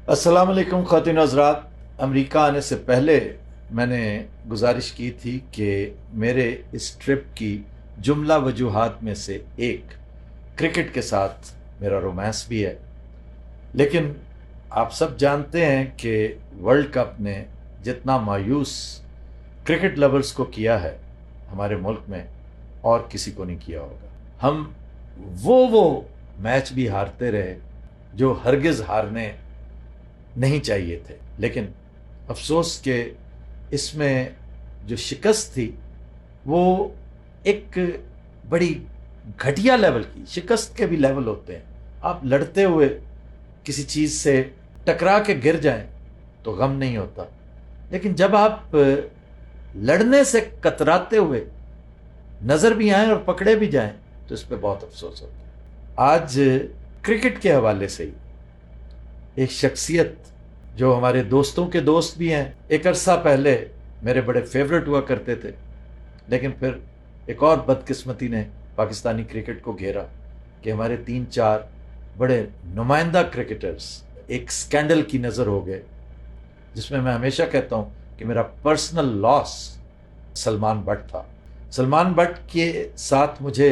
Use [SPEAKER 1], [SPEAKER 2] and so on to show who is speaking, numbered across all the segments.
[SPEAKER 1] अस्सलाम वालेकुम ख़वातीन हज़रात। अमेरिका आने से पहले मैंने गुजारिश की थी कि मेरे इस ट्रिप की जुमला वजूहात में से एक क्रिकेट के साथ मेरा रोमांस भी है। लेकिन आप सब जानते हैं कि वर्ल्ड कप ने जितना मायूस क्रिकेट लवर्स को किया है हमारे मुल्क में, और किसी को नहीं किया होगा। हम वो मैच भी हारते रहे जो हरगिज़ हारने नहीं चाहिए थे। लेकिन अफसोस के इसमें जो शिकस्त थी वो एक बड़ी घटिया लेवल की शिकस्त के भी लेवल होते हैं। आप लड़ते हुए किसी चीज़ से टकरा के गिर जाएं तो गम नहीं होता, लेकिन जब आप लड़ने से कतराते हुए नज़र भी आए और पकड़े भी जाएं तो इस पर बहुत अफसोस होता है। आज क्रिकेट के हवाले से ही एक शख्सियत जो हमारे दोस्तों के दोस्त भी हैं, एक अरसा पहले मेरे बड़े फेवरेट हुआ करते थे, लेकिन फिर एक और बदकिस्मती ने पाकिस्तानी क्रिकेट को घेरा कि हमारे 3-4 बड़े नुमाइंदा क्रिकेटर्स एक स्कैंडल की नज़र हो गए, जिसमें मैं हमेशा कहता हूँ कि मेरा पर्सनल लॉस सलमान बट था। सलमान बट के साथ मुझे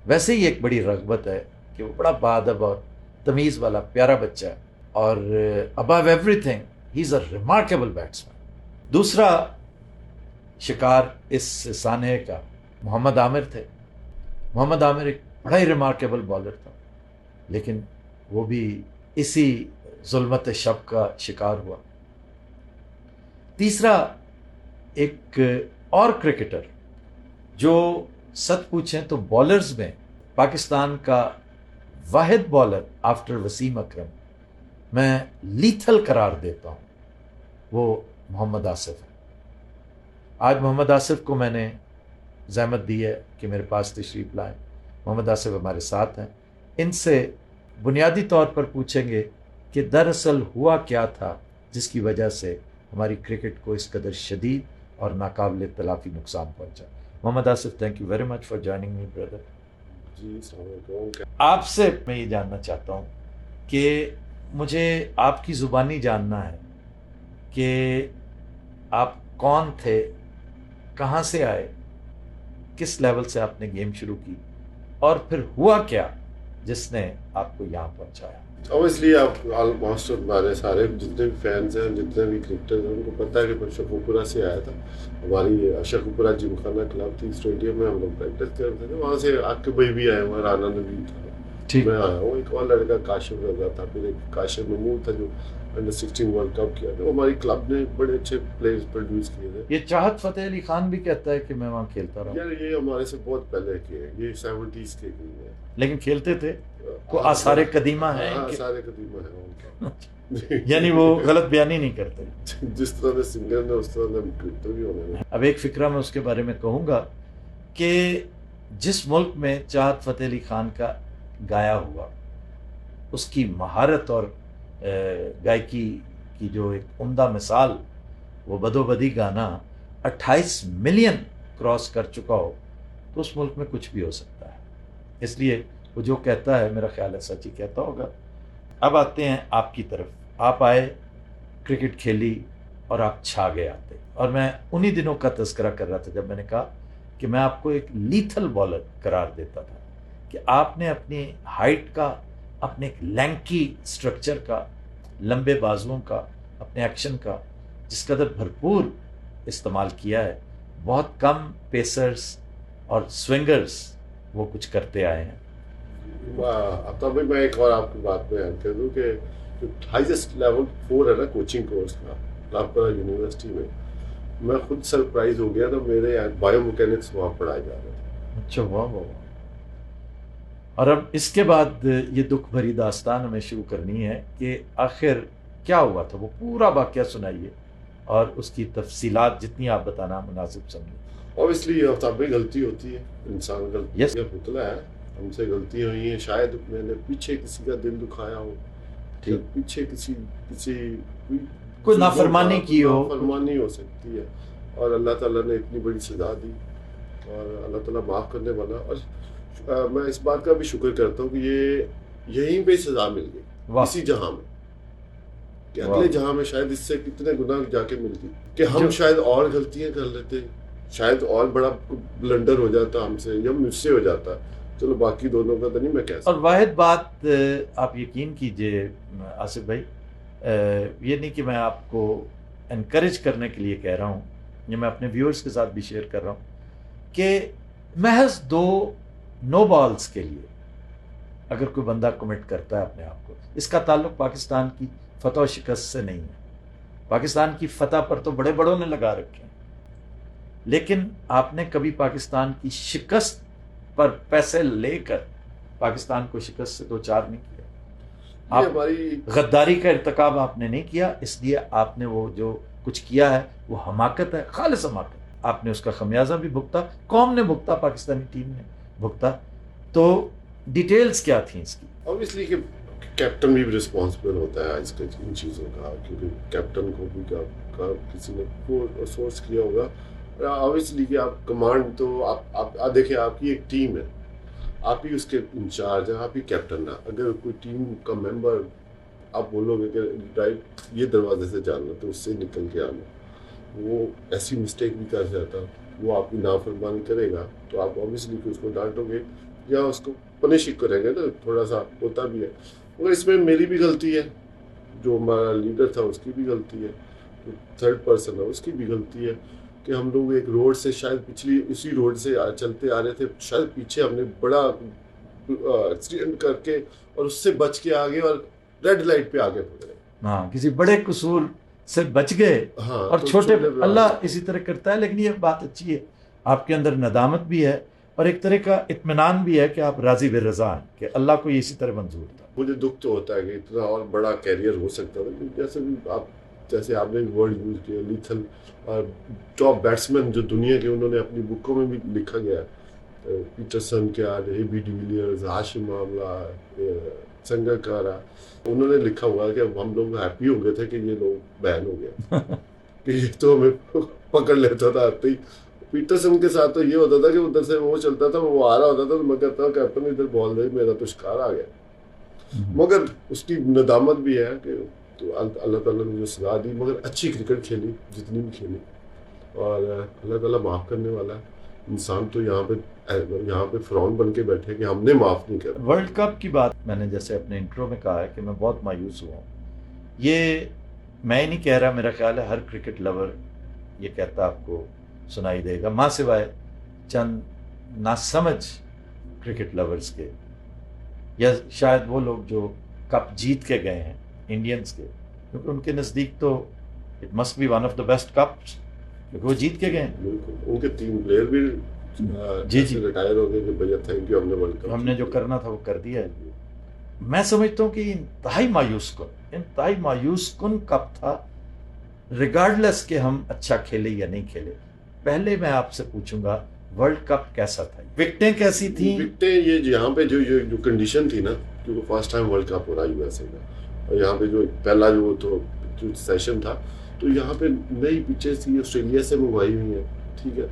[SPEAKER 1] वैसे ही एक बड़ी रग़बत है कि वो बड़ा बाअदब और तमीज़ वाला प्यारा बच्चा है, और above everything he is a remarkable batsman. दूसरा शिकार इस सानहे का मोहम्मद आमिर थे। मोहम्मद आमिर एक बड़ा ही रिमार्केबल बॉलर था, लेकिन वो भी इसी जुल्मत शब का शिकार हुआ। तीसरा एक और क्रिकेटर जो सच पूछें तो बॉलर्स में पाकिस्तान का वाहिद बॉलर आफ्टर वसीम अकरम मैं लीथल करार देता हूँ, वो मोहम्मद आसिफ है। आज मोहम्मद आसिफ को मैंने ज़हमत दी है कि मेरे पास तशरीफ़ लाएं। मोहम्मद आसिफ हमारे साथ हैं। इनसे बुनियादी तौर पर पूछेंगे कि दरअसल हुआ क्या था जिसकी वजह से हमारी क्रिकेट को इस कदर शदीद और नाकाबिल तलाफ़ी नुकसान पहुँचा। Mohammad Asif, thank you very much for joining me brother.
[SPEAKER 2] जी,
[SPEAKER 1] आपसे मैं ये जानना चाहता हूँ कि मुझे आपकी ज़ुबानी जानना है कि आप कौन थे, कहाँ से आए, किस लेवल से आपने गेम शुरू की, और फिर हुआ क्या जिसने आपको यहाँ पहुँचाया।
[SPEAKER 2] ऑब्वियसली आप ऑलमोस्ट हमारे सारे जितने भी फैंस हैं, जितने भी क्रिकेटर्स हैं, उनको पता है कि मैं शेखुपुरा से आया था। हमारी शेखुपुरा जिमखाना क्लब थी, स्टेडियम में हम लोग प्रैक्टिस करते थे। वहाँ से आपके भाई भी आए हुए, राना नबी था,
[SPEAKER 1] ठीक।
[SPEAKER 2] मैं आया हूँ। एक और लड़का काशिफ रजा था, फिर एक काशिफ महमूद था जो अंडर-16 वर्ल्ड कप किया था। हमारी क्लब ने बड़े अच्छे प्लेयर्स प्रोड्यूस किए थे।
[SPEAKER 1] ये चाहत फ़तेह अली खान भी कहता है कि मैं वहाँ खेलता रहा।
[SPEAKER 2] यार ये हमारे से बहुत पहले के हैं, ये 70s के हैं,
[SPEAKER 1] लेकिन खेलते थे। को आसारे कदीमा है
[SPEAKER 2] हाँ,
[SPEAKER 1] इनके।
[SPEAKER 2] आसारे कदीमा है उनका।
[SPEAKER 1] यानी वो गलत बयानी नहीं करते।
[SPEAKER 2] जिस तरह से सिंगर ने उस तरह से क्रिकेटर भी होने में।
[SPEAKER 1] अब एक फ़िक्रा मैं उसके बारे में कहूँगा कि जिस मुल्क में चाहत फ़तेह अली खान का गाया हुआ, उसकी महारत और गायकी की जो एक उम्दा मिसाल, वो बदोबदी गाना 28 मिलियन क्रॉस कर चुका हो, तो उस मुल्क में कुछ भी हो सकता है। इसलिए वो जो कहता है, मेरा ख्याल है सच ही कहता होगा। अब आते हैं आपकी तरफ। आप आए, क्रिकेट खेली और आप छा गए आते। और मैं उन्हीं दिनों का तज़किरा कर रहा था जब मैंने कहा कि मैं आपको एक लीथल बॉलर करार देता था, कि आपने अपनी हाइट का, अपने एक लैंकी स्ट्रक्चर का, लंबे बाजुओं का, अपने एक्शन का जिस कदर भरपूर इस्तेमाल किया है, बहुत कम पेसर्स और स्विंगर्स वो कुछ करते आए हैं।
[SPEAKER 2] अब तो मैं एक और आपकी बात में ऐड कर दूं कि जो हाईएस्ट लेवल 4 है ना कोचिंग कोर्स का लाभपुरा यूनिवर्सिटी में, मैं खुद सरप्राइज हो गया था। मेरे बायोमैकेनिक्स वहाँ पढ़ाए जा रहे थे।
[SPEAKER 1] अच्छा, वाह वाह वाह। और अब इसके बाद ये दुख भरी दास्तान हमें शुरू करनी है कि आखिर क्या हुआ था, वो पूरा वाक़या सुनाइए और उसकी तफसीलात जितनी आप बताना मुनासिब समझें।
[SPEAKER 2] ऑब्वियसली आफ्ताब में गलती होती है, इंसान गलती
[SPEAKER 1] Yes.
[SPEAKER 2] का पुतला है, हमसे गलती हुई है। शायद मैंने पीछे किसी का दिल दुखाया हो,
[SPEAKER 1] ठीक।
[SPEAKER 2] पीछे किसी
[SPEAKER 1] कोई नाफरमानी की हो,
[SPEAKER 2] नाफरमानी हो सकती है, और अल्लाह ताला ने इतनी बड़ी सजा दी, और अल्लाह ताला माफ़ करने वाला। और मैं इस बात का भी शुक्र करता हूँ कि ये यहीं पे सजा मिल गई, इसी जहां में। कि अगले जहां में शायद इससे कितने गुना जाके मिलती, कि हम शायद और गलतियां कर लेते, शायद और बड़ा ब्लंडर हो जाता हमसे या मुझसे हो जाता। चलो बाकी दोनों का तो नहीं मैं कह सकता।
[SPEAKER 1] और वाहिद बात आप यकीन कीजिए आसिफ भाई, ये नहीं कि मैं आपको एनकरेज करने के लिए कह रहा हूँ, ये मैं अपने व्यूअर्स के साथ भी शेयर कर रहा हूँ कि महज 2 नो बॉल्स के लिए अगर कोई बंदा कमिट करता है अपने आप को, इसका ताल्लुक पाकिस्तान की फतह और शिकस्त से नहीं है। पाकिस्तान की फतह पर तो बड़े बड़ों ने लगा रखे हैं, लेकिन आपने कभी पाकिस्तान की शिकस्त पर पैसे लेकर पाकिस्तान को शिकस्त से 2-4 नहीं किया। आप गद्दारी का इर्तिकाब आपने नहीं किया, इसलिए आपने वो जो कुछ किया है वो हमाकत है, खालिस हमाकत। आपने उसका खमियाजा भी भुगता, कौम ने भुगता, पाकिस्तानी टीम ने भुगता। तो डिटेल्स क्या थी इसकी?
[SPEAKER 2] ऑब्वियसली कि कैप्टन भी रिस्पॉन्सिबल होता है आज इन चीज़ों का, क्योंकि कैप्टन को भी का किसी ने वो सोर्स किया होगा। ऑब्वियसली कि आप कमांड तो आप देखिए, आपकी एक टीम है, आप ही उसके इंचार्ज हैं, आप ही कैप्टन है। अगर कोई टीम का मेंबर आप बोलोगे कि राइट ये दरवाजे से जाना तो उससे निकल के आना, वो ऐसी मिस्टेक भी कर जाता, वो आपकी नाफरमानी करेगा तो आप ऑब्वियसली कि उसको डांटोगे या उसको पनिश करेंगे ना, थोड़ा सा होता भी है। और इसमें मेरी भी गलती है, जो हमारा लीडर था उसकी भी गलती है, जो थर्ड पर्सन है उसकी भी गलती है कि हम लोग एक रोड से शायद पिछली इसी रोड से चलते आ रहे थे, शायद पीछे हमने बड़ा एक्सीडेंट करके और उससे बच के आगे और रेड लाइट पे आगे पड़ गए।
[SPEAKER 1] हाँ, किसी बड़े कसूर से बच गए। हाँ, और तो छोटे अल्लाह इसी तरह करता है। लेकिन ये बात अच्छी है, आपके अंदर नदामत भी है और एक तरह का इत्मीनान भी है कि आप राजी बिर रज़ा हैं कि अल्लाह को ये इसी तरह मंजूर था।
[SPEAKER 2] मुझे दुख तो होता है कि इतना और बड़ा कैरियर हो सकता था, जैसे आपने वर्ड यूज किया लीथल और टॉप बैट्समैन जो दुनिया के, उन्होंने अपनी बुकों में भी लिखा गया, पीटरसन के बाद ए.बी. डिविलियर्स, हाशिम आमला, संगकारा, उन्होंने लिखा हुआ है कि हम लोग हैप्पी हो गए थे कि ये लोग बैन हो गया कि ये तो हमें पकड़ लेता था आते ही। पीटरसन के साथ तो ये होता था कि उधर से वो चलता था, वो आ रहा होता था तो मैं कहता कैप्टन इधर बॉल दे, मेरा तो शिकार आ गया। मगर उसकी नदामत भी है कि तो अल्लाह ताला ने जो सजा दी, मगर अच्छी क्रिकेट खेली जितनी भी खेली, और अल्लाह ताला माफ़ करने वाला है। इंसान तो यहाँ पे फ़िरौन बन के बैठे कि हमने माफ़ नहीं किया।
[SPEAKER 1] वर्ल्ड कप की बात मैंने जैसे अपने इंट्रो में कहा है कि मैं बहुत मायूस हुआ हूँ। ये मैं ही नहीं कह रहा, मेरा ख्याल है हर क्रिकेट लवर ये कहता आपको सुनाई देगा, माँ सिवाय चंद नासमझ क्रिकेट लवर्स के, या शायद वो लोग जो कप जीत के गए हैं इंडियंस के, क्योंकि उनके नज़दीक तो it must be one of the best cups, क्योंकि वो जीत के गए हैं।
[SPEAKER 2] बिल्कुल, उनके 3 प्लेयर भी जी रिटायर हो गए कि भैया थैंक यू, हमने वर्ल्ड कप,
[SPEAKER 1] हमने जो करना था वो कर दिया है। मैं समझता हूँ कि इंतहाई मायूस कुन कप था, रिगार्डलेस कि हम अच्छा खेले या नहीं खेले। पहले मैं आपसे पूछूंगा वर्ल्ड कप कैसा था, विकेटें कैसी थी?
[SPEAKER 2] विकेटें ये यहाँ पे जो कंडीशन थी ना, क्योंकि फर्स्ट टाइम वर्ल्ड कप हो रहा यूएसए का, और यहाँ पे जो पहला जो सेशन था, तो यहाँ पे नई पिचेस थी, ऑस्ट्रेलिया से मंगवाई हुई है, ठीक है।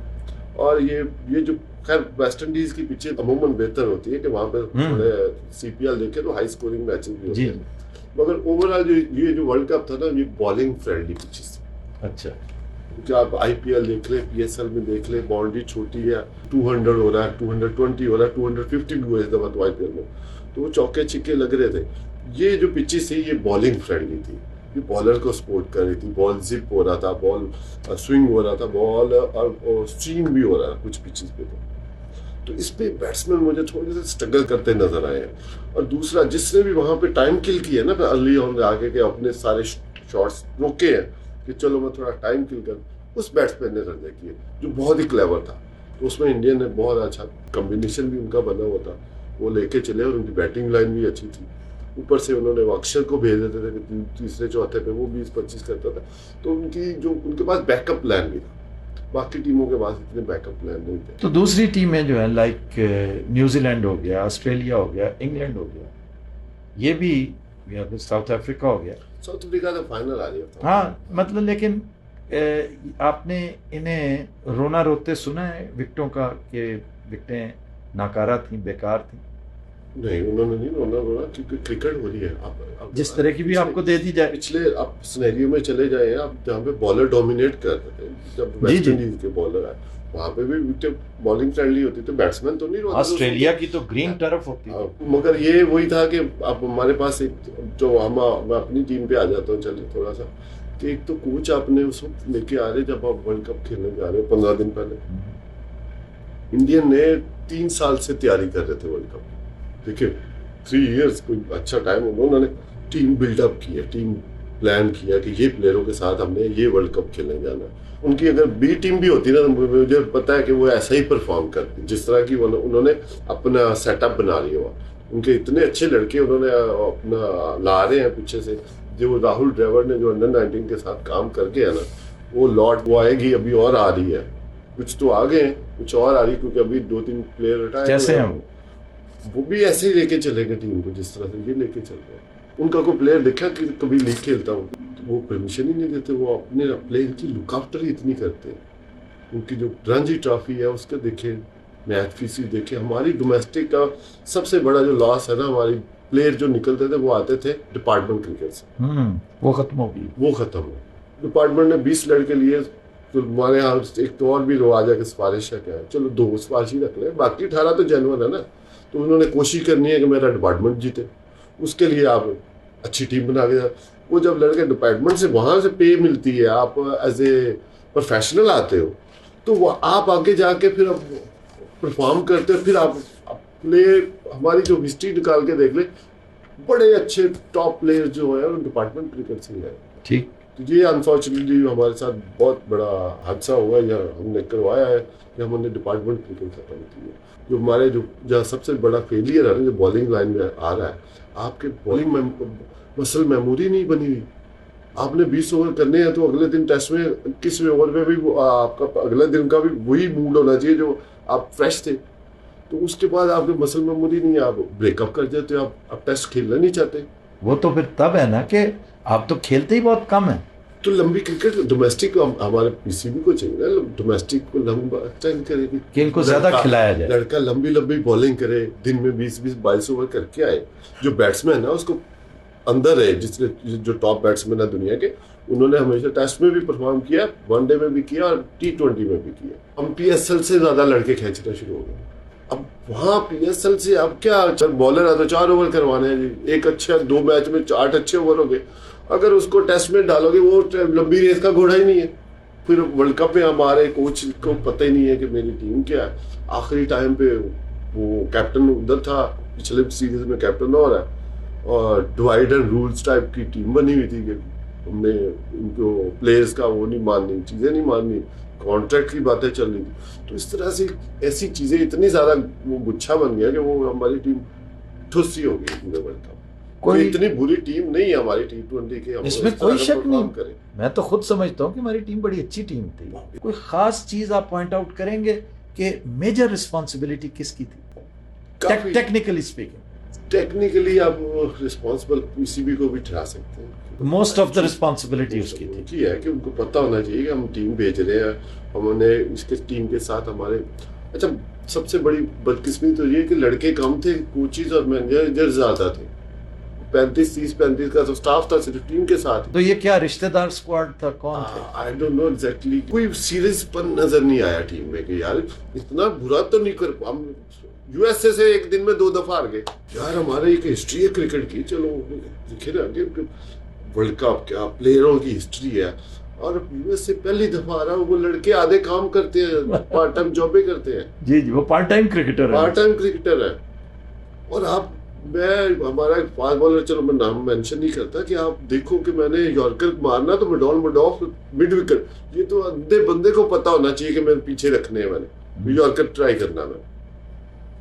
[SPEAKER 2] और ये जो खैर वेस्ट इंडीज की पिचें अमूमन बेहतर होती है कि वहाँ पे थोड़े सीपीएल देखे तो हाई स्कोरिंग मैचेस भी होते हैं, मगर ओवरऑल जो वर्ल्ड कप था ना, ये बॉलिंग फ्रेंडली पिचेस।
[SPEAKER 1] अच्छा,
[SPEAKER 2] क्या आप आईपीएल देख ले, पीएसएल में देख ले, बाउंड्री छोटी है, 200 हो रहा है, 220 हो रहा है, 250 भी हुआ इस दफा तो आईपीएल में, तो वो चौके छिक्के लग रहे थे। ये जो पिचेस थी ये बॉलिंग फ्रेंडली थी, ये बॉलर को सपोर्ट कर रही थी, बॉल जिप हो रहा था, बॉल स्विंग हो रहा था, बॉल और स्ट्रीम भी हो रहा था कुछ पिचेस पे। तो इस पे बैट्समैन मुझे थोड़े से स्ट्रगल करते नजर आए हैं। और दूसरा, जिसने भी वहां पे टाइम किल किया ना अर्ली ऑन आगे के, अपने सारे शॉट्स रोके हैं कि चलो मैं थोड़ा टाइम किल कर, उस बैट्समैन ने रन किए जो बहुत ही क्लेवर था। तो उसमें इंडियन ने बहुत अच्छा कॉम्बिनेशन भी उनका बना हुआ था, वो लेके चले, और उनकी बैटिंग लाइन भी अच्छी थी। ऊपर से उन्होंने अक्षर को भेज देते थे कि तीसरे चौथे पे वो 20-25 करता था, तो उनके पास बैकअप प्लान भी था। बाकी टीमों के पास इतने बैकअप प्लान नहीं थे।
[SPEAKER 1] तो दूसरी टीमें जो है लाइक न्यूजीलैंड हो गया, ऑस्ट्रेलिया हो गया, इंग्लैंड हो गया, ये भी साउथ अफ्रीका हो गया।
[SPEAKER 2] साउथ अफ्रीका तो फाइनल आ गया था।
[SPEAKER 1] हाँ, मतलब लेकिन आपने इन्हें रोना रोते सुना है विकेटों का कि विकेटें नाकारा थी, बेकार थी?
[SPEAKER 2] नहीं उन्होंने नहीं रोना रोना, क्योंकि क्रिकेट हो रही है। आप
[SPEAKER 1] जिस तरह की भी आपको दे दी जाए।
[SPEAKER 2] पिछले आप सिनेरियो में चले जाए, आप जहाँ पे बॉलर डोमिनेट कर रहे थे, जब
[SPEAKER 1] जी
[SPEAKER 2] वेस्ट
[SPEAKER 1] जी।
[SPEAKER 2] इंडीज के बॉलर आए, वहाँ पे भी विकेट बॉलिंग फ्रेंडली होती, तो बैट्समैन तो नहीं रोते थे
[SPEAKER 1] ऑस्ट्रेलिया की तो ग्रीन टर्फ होती है।
[SPEAKER 2] मगर ये वही था कि अब हमारे पास एक जो मैं अपनी टीम पे आ जाता हूँ, चलिए थोड़ा सा, कि एक तो कोच आपने उस वक्त लेके आ रहे जब आप वर्ल्ड कप खेलने जा रहे हो 15 दिन पहले। इंडियन ने 3 साल से तैयारी कर रहे थे वर्ल्ड कप, देखिए 3 इयर्स कोई अच्छा टाइम। उन्होंने टीम बिल्डअप की है, टीम प्लान किया कि ये प्लेयरों के साथ हमने ये वर्ल्ड कप खेलने जाना है। उनकी अगर बी टीम भी होती ना, तो मुझे पता है कि वो ऐसा ही परफॉर्म करती, जिस तरह की उन्होंने अपना सेटअप बना लिया हुआ। उनके इतने अच्छे लड़के उन्होंने अपना ला रहे हैं पीछे से, जो राहुल ड्राविड ने जो अंडर 19 के साथ काम करके है ना, वो आएगी अभी और आ रही है, कुछ तो आ गए हैं, कुछ और आ रही, क्योंकि अभी 2-3 प्लेयर रिटायर
[SPEAKER 1] कैसे हैं
[SPEAKER 2] वो भी ऐसे ही लेके चलेंगे टीम को, जिस तरह से ये लेके चल रहे हैं। उनका कोई प्लेयर देखा कि कभी लीग खेलता हूँ, तो वो परमिशन ही नहीं देते, वो अपने प्लेयर की लुकआफ्टर ही इतनी करते हैं। उनकी जो रणजी ट्रॉफी है उसके देखे, मैच फीस देखे। हमारी डोमेस्टिक का सबसे बड़ा जो लॉस है ना, हमारी प्लेयर जो निकलते थे वो आते थे डिपार्टमेंट क्रिकेट से,
[SPEAKER 1] वो खत्म हो गई।
[SPEAKER 2] वो खत्म हो। डिपार्टमेंट ने 20 लड़के लिए, तो हमारे यहाँ एक तो और भी रवाज है कि सिफारिश है, क्या है, चलो 2 सिफारिश ही रख लें, बाकी 18 तो जेन्युइन है ना। तो उन्होंने कोशिश करनी है कि मेरा डिपार्टमेंट जीते, उसके लिए आप अच्छी टीम बना के। वो जब लड़के डिपार्टमेंट से वहाँ से पे मिलती है, आप एज ए प्रोफेशनल आते हो, तो वो आप आगे जाके फिर अब परफॉर्म करते हो। फिर आप प्ले, हमारी जो हिस्ट्री निकाल के देख ले, बड़े अच्छे टॉप प्लेयर जो है डिपार्टमेंट क्रिकेट से है।
[SPEAKER 1] ठीक।
[SPEAKER 2] तो ये अनफॉर्चुनेटली हमारे साथ बहुत बड़ा हादसा हुआ, या हमने करवाया है कि हमने डिपार्टमेंट क्रिकेट खत्म की है। जो हमारे जो सबसे बड़ा फेलियर है ना, जो बॉलिंग लाइन में आ रहा है, आपके बॉलिंग मसल मेमोरी नहीं बनी हुई। आपने 20 ओवर करने हैं, तो अगले दिन टेस्ट में 21वें ओवर में भी आपका अगले दिन का भी वही मूड होना चाहिए जो आप फ्रेश थे। तो उसके बाद आपके मसल मेमोरी नहीं है, आप ब्रेकअप कर जाते हो, आप टेस्ट खेलना नहीं चाहते।
[SPEAKER 1] वो तो फिर तब है ना कि आप तो खेलते ही बहुत कम है।
[SPEAKER 2] तो लंबी क्रिकेट डोमेस्टिक हमारे पीसीबी को चाहिए ना, डोमेस्टिक को लंबा ट्रेन करेगी
[SPEAKER 1] कि इनको ज्यादा खिलाया जाए।
[SPEAKER 2] लड़का लंबी लंबी बॉलिंग करे, दिन में 20-22 ओवर करके आए। जो बैट्समैन है उसको अंदर है, जिसने जो टॉप बैट्समैन है दुनिया के, उन्होंने हमेशा टेस्ट में भी परफॉर्म किया, वनडे में भी किया और T20 में भी किया। हम PSL से ज्यादा लड़के खींचना शुरू हो गए। अब वहाँ PSL से अब क्या, बॉलर है तो 4 ओवर करवाने हैं जी, एक अच्छा 2 मैच में 8 अच्छे ओवर हो गए। अगर उसको टेस्ट में डालोगे, वो लंबी रेस का घोड़ा ही नहीं है। फिर वर्ल्ड कप में हमारे कोच को पता ही नहीं है कि मेरी टीम क्या है। आखिरी टाइम पे वो कैप्टन उधर था, पिछले सीरीज में कैप्टन और है, और डिवाइड एंड रूल्स टाइप की टीम बनी हुई थी कि हमने उनको प्लेयर्स का वो नहीं माननी, चीज़ें नहीं माननी, कॉन्ट्रैक्ट की बातें चल रही थी। तो इस तरह से ऐसी चीज़ें इतनी ज़्यादा वो गुच्छा बन गया कि वो हमारी टीम ठुस्सी हो गई पूरे वर्ल्ड कप। कोई इतनी बुरी टीम नहीं है हमारी T20 की,
[SPEAKER 1] इसमें कोई शक नहीं। मैं तो खुद समझता हूँ कि हमारी टीम बड़ी अच्छी टीम थी। कोई खास चीज आप पॉइंट आउट करेंगे कि मेजर रिस्पॉन्सिबिलिटी किसकी थी टेक्निकली स्पीकिंग?
[SPEAKER 2] टेक्निकली आप रिस्पॉन्सिबल पीसीबी को भी ठहरा सकते हैं।
[SPEAKER 1] मोस्ट ऑफ द रिस्पॉन्सिबिलिटी उसकी थी
[SPEAKER 2] है कि उनको पता होना चाहिए कि हम टीम भेज रहे हैं, हमने इसके टीम के साथ हमारे। अच्छा, सबसे बड़ी बदकिस्मती तो ये कि लड़के कम थे, कोचेज और मैनेजर ज्यादा थे। 35 का तो स्टाफ था सिर्फ टीम के साथ।
[SPEAKER 1] तो ये क्या रिश्तेदार स्क्वाड था, कौन थे?
[SPEAKER 2] I don't know exactly. कोई सीरियसपन नजर नहीं आया टीम में कि यार इतना बुरा तो नहीं कर, हम यूएसए से एक दिन में 2 दफा हार गए यार। हमारे एक हिस्ट्री है क्रिकेट की, चलो दिखे ना वर्ल्ड कप क्या प्लेयरों की हिस्ट्री है, और यूएसए पहली दफा आ रहा है। वो लड़के आधे काम करते हैं, पार्ट टाइम जॉब करते हैं।
[SPEAKER 1] जी जी, वो पार्ट टाइम क्रिकेटर है। और आप, मैं हमारा एक फास्ट बॉलर, चलो मैं नाम मेंशन नहीं करता, कि आप देखो कि मैंने यॉर्कर मारना तो मडॉफ मिड विकेट, ये तो अंधे बंदे को पता होना चाहिए कि मैंने पीछे रखने हैं, मैंने यॉर्कर ट्राई करना मैं,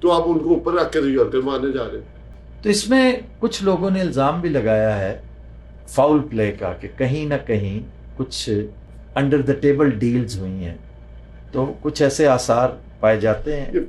[SPEAKER 1] तो आप उनको ऊपर रख के यॉर्कर मारने जा रहे हैं। तो इसमें कुछ लोगों ने इल्जाम भी लगाया है फाउल प्ले का, कि कहीं ना कहीं कुछ अंडर द टेबल डील्स हुई हैं। तो कुछ ऐसे आसार पाए जाते हैं,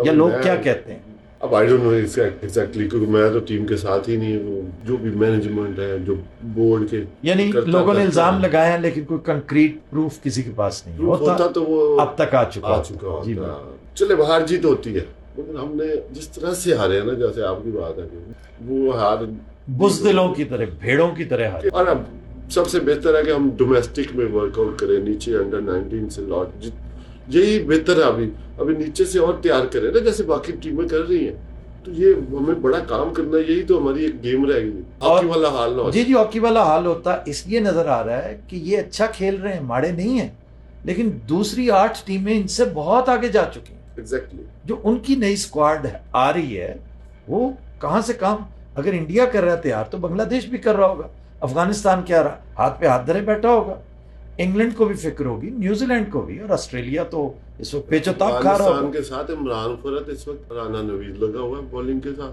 [SPEAKER 1] या लोग क्या कहते हैं?
[SPEAKER 2] अब आई डोंट नो एग्जैक्टली, क्योंकि मैं तो टीम के साथ ही नहीं हूँ। जो भी मैनेजमेंट है, जो बोर्ड के,
[SPEAKER 1] यानी लोगों ने इल्जाम लगाए हैं, लेकिन कोई कंक्रीट प्रूफ किसी के पास नहीं होता
[SPEAKER 2] तो वो
[SPEAKER 1] अब तक आ चुका
[SPEAKER 2] होता। चले, हार जीत होती है, मगर हमने जिस तरह से हारे हैं ना, जैसे आपकी बात है वो हार
[SPEAKER 1] बुज़दिलों की तरह, भेड़ों की तरह हारे।
[SPEAKER 2] और अब सबसे बेहतर है कि हम डोमेस्टिक में वर्कआउट करें, नीचे अंडर 19 से लौट, यही बेहतर है। अभी नीचे से और तैयार करें ना, जैसे बाकी टीमें कर रही हैं। तो ये हमें बड़ा काम करना है, यही तो हमारी एक गेम रह गई। हॉकी वाला हाल ना हो।
[SPEAKER 1] जी हॉकी वाला हाल होता इसलिए नजर आ रहा है कि ये अच्छा खेल रहे हैं, माड़े नहीं है, लेकिन दूसरी 8 टीमें इनसे बहुत आगे जा चुकी हैं।
[SPEAKER 2] एग्जैक्टली।
[SPEAKER 1] जो उनकी नई स्क्वाड आ रही है वो कहां से काम, अगर इंडिया कर रहा है तैयार तो बांग्लादेश भी कर रहा होगा, अफगानिस्तान क्या रहा, हाथ पे हाथ धरे बैठा होगा, इंग्लैंड को भी फिक्र होगी, न्यूजीलैंड को भी, और ऑस्ट्रेलिया तो इस वक्त पेचोताप खा रहा होगा।
[SPEAKER 2] के साथ इमरान फरत इस वक्त राना नवीद लगा हुआ है बॉलिंग के साथ,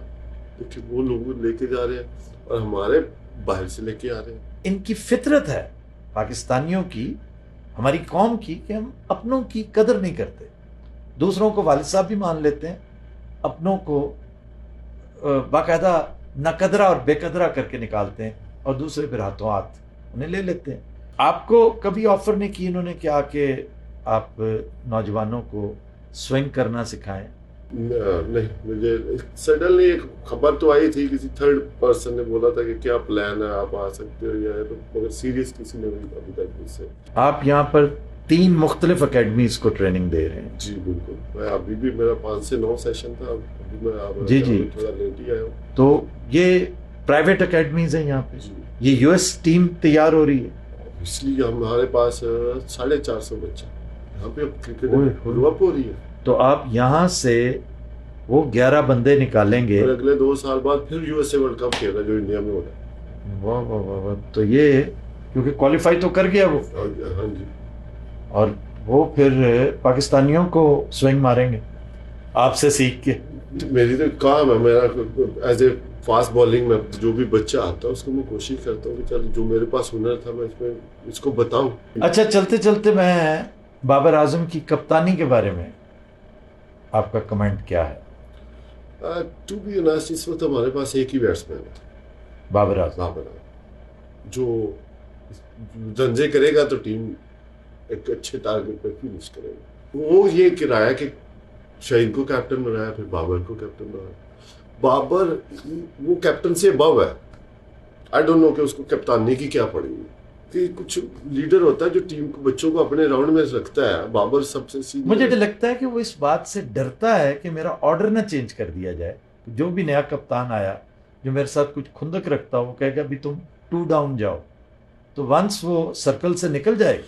[SPEAKER 2] देखिए वो लोग लेके जा रहे हैं और हमारे बाहर से लेके आ रहे हैं।
[SPEAKER 1] इनकी फितरत है पाकिस्तानियों की, हमारी कौम की, कि हम अपनों की कदर नहीं करते, दूसरों को वालिद साहब भी मान लेते हैं, अपनों को बाकायदा नकदरा और बेकदरा करके निकालते हैं, और दूसरे फिर हाथों हाथ उन्हें ले लेते हैं। आपको कभी ऑफर नहीं की इन्होंने क्या कि आप नौजवानों को स्विंग करना सिखाएं?
[SPEAKER 2] नहीं, मुझे सडनली एक खबर तो आई थी, किसी थर्ड पर्सन ने बोला था कि क्या प्लान है, आप आ सकते हो या, तो मगर सीरियस किसी ने भी अभी तक मुझसे।
[SPEAKER 1] आप यहाँ पर 3 मुख्तलिफ अकेडमीज को ट्रेनिंग दे रहे हैं?
[SPEAKER 2] जी बिल्कुल, मैं अभी भी मेरा 5 से 9 सेशन था, अभी मैं
[SPEAKER 1] जी
[SPEAKER 2] थोड़ा लेट ही आया हूँ।
[SPEAKER 1] तो ये प्राइवेट अकेडमीज हैं यहाँ पे? ये यूएस टीम तैयार हो रही है?
[SPEAKER 2] इसलिए हमारे पास 450 बच्चे यहाँ पे क्रिकेट ग्रोअप हो रही है।
[SPEAKER 1] तो आप यहाँ से वो 11 बंदे निकालेंगे
[SPEAKER 2] और अगले 2 साल बाद फिर यूएसए वर्ल्ड कप खेला जो इंडिया में हो रहा है।
[SPEAKER 1] वाह वाह वाह वाह। तो ये क्योंकि क्वालिफाई तो कर गया वो,
[SPEAKER 2] हाँ जी,
[SPEAKER 1] और वो फिर पाकिस्तानियों को स्विंग मारेंगे आपसे सीख के।
[SPEAKER 2] तो मेरी तो काम है, मेरा एज ए फास्ट बॉलिंग में जो भी बच्चा आता है उसको मैं कोशिश करता हूँ कि चल जो मेरे पास हुनर था मैं इसमें इसको बताऊं।
[SPEAKER 1] अच्छा, चलते चलते मैं बाबर आजम की कप्तानी के बारे में आपका कमेंट क्या है?
[SPEAKER 2] टू बी ऑनेस्ट, इस वक्त हमारे पास एक ही बैट्समैन है,
[SPEAKER 1] बाबर आजम।
[SPEAKER 2] बाबर आजम, जो रंजे करेगा तो टीम एक अच्छे टारगेट पे फिनिश करेगा। वो ये किराया कि शहीद को कैप्टन बनाया, फिर बाबर को कैप्टन बनाया। बाबर वो कैप्टन से अबव है। आई डोंट नो कि उसको कप्तानी की क्या पड़ेगी, कि कुछ लीडर होता है जो टीम को, बच्चों को अपने राउंड में रखता है। बाबर सबसे सीनियर।
[SPEAKER 1] मुझे लगता है कि वो इस बात से डरता है कि मेरा ऑर्डर ना चेंज कर दिया जाए। जो भी नया कप्तान आया जो मेरे साथ कुछ खुंदक रखता हो, वो कहेगा अभी तुम 2 डाउन जाओ, तो वंस वो सर्कल से निकल जाए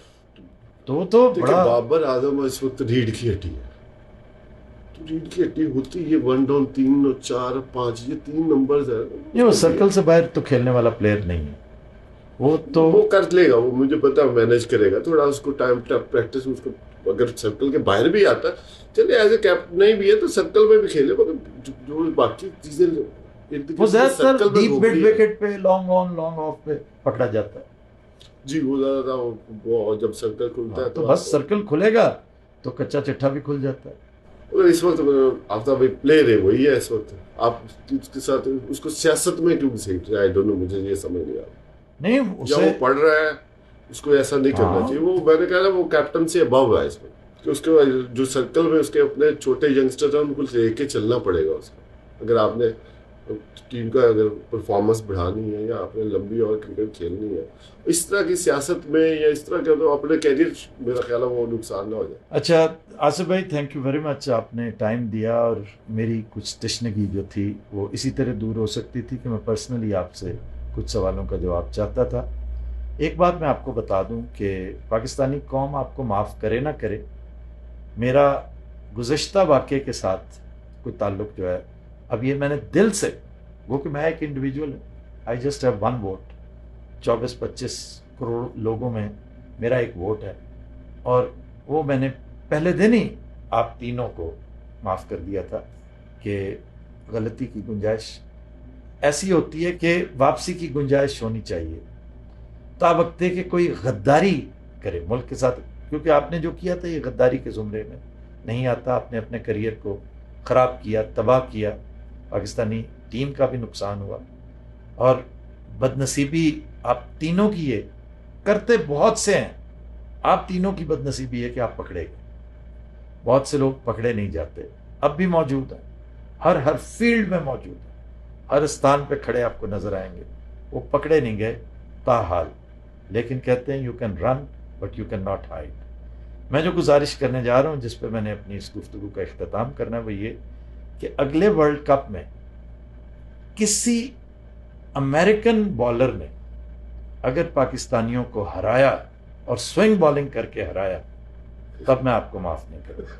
[SPEAKER 1] तो बड़ा।
[SPEAKER 2] बाबर आजम इस वक्त रीढ़ की हड्डी है, तो रीढ़ की हड्डी होती है 1 डाउन, 3 और 4 और 5, ये 3 नंबर्स है।
[SPEAKER 1] ये वो सर्कल से बाहर तो खेलने वाला प्लेयर नहीं है, वो
[SPEAKER 2] कर लेगा, वो मुझे पता है मैनेज करेगा, थोड़ा उसको टाइम प्रैक्टिस, उसको अगर सर्कल के बाहर भी आता है चलिए, एज ए कैप्टन नहीं भी है तो सर्कल में भी खेले, मगर जो बाकी चीजें
[SPEAKER 1] वो ज्यादातर डीप मिड विकेट पे लॉन्ग ऑन लॉन्ग ऑफ पे पकड़ा जाता है।
[SPEAKER 2] जी वो ज्यादा वो जब सर्कल खुलता है
[SPEAKER 1] तो बस सर्कल खुलेगा तो कच्चा चिट्ठा भी खुल जाता है।
[SPEAKER 2] और इस वक्त आफ्ताब भाई प्लेयर है वही है इस वक्त, आप उसके साथ उसको सियासत में क्यों घसीट रहे? आई डोंट नो, मुझे ये समझ नहीं आ रहा।
[SPEAKER 1] नहीं
[SPEAKER 2] या वो पढ़ रहा है, उसको ऐसा नहीं करना चाहिए। वो मैंने कहा ना, वो कैप्टन से अबव है इसमें, कि उसके जो सर्कल में उसके अपने छोटे यंगस्टर हैं उनको लेके चलना पड़ेगा उसको। अगर आपने टीम का अगर परफॉर्मेंस बढ़ानी है या आपने लंबी और क्रिकेट खेलनी है, इस तरह की सियासत में या इस तरह का, तो अपने कैरियर मेरा ख्याल है वो नुकसान ना हो जाए।
[SPEAKER 1] अच्छा आसिफ भाई, थैंक यू वेरी मच, आपने टाइम दिया, और मेरी कुछ तशनगी जो थी वो इसी तरह दूर हो सकती थी कि मैं पर्सनली आपसे कुछ सवालों का जवाब चाहता था। एक बात मैं आपको बता दूं कि पाकिस्तानी कौम आपको माफ़ करे ना करे, मेरा गुज़श्ता वाक़े के साथ कोई ताल्लुक़ जो है, अब ये मैंने दिल से, वो कि मैं एक इंडिविजुअल हूँ, I just have 1 vote, 24-25 crore लोगों में मेरा एक वोट है, और वो मैंने पहले दिन ही आप तीनों को माफ़ कर दिया था कि गलती की गुंजाइश ऐसी होती है कि वापसी की गुंजाइश होनी चाहिए। तो वक्त है कि कोई गद्दारी करे मुल्क के साथ, क्योंकि आपने जो किया था ये गद्दारी के ज़ुमरे में नहीं आता। आपने अपने करियर को ख़राब किया, तबाह किया, पाकिस्तानी टीम का भी नुकसान हुआ, और बदनसीबी आप तीनों की है, करते बहुत से हैं, आप तीनों की बदनसीबी है कि आप पकड़े गए। बहुत से लोग पकड़े नहीं जाते, अब भी मौजूद है, हर फील्ड में मौजूद है, हर स्थान पे खड़े आपको नजर आएंगे। वो पकड़े नहीं गए ताहाल, लेकिन कहते हैं you can run but you can not hide. मैं जो गुजारिश करने जा रहा हूं, जिस पे मैंने अपनी इस गुफ्तगू का इख्तिताम करना है, वो ये कि अगले वर्ल्ड कप में किसी अमेरिकन बॉलर ने अगर पाकिस्तानियों को हराया और स्विंग बॉलिंग करके हराया, तब मैं आपको माफ नहीं करूंगा।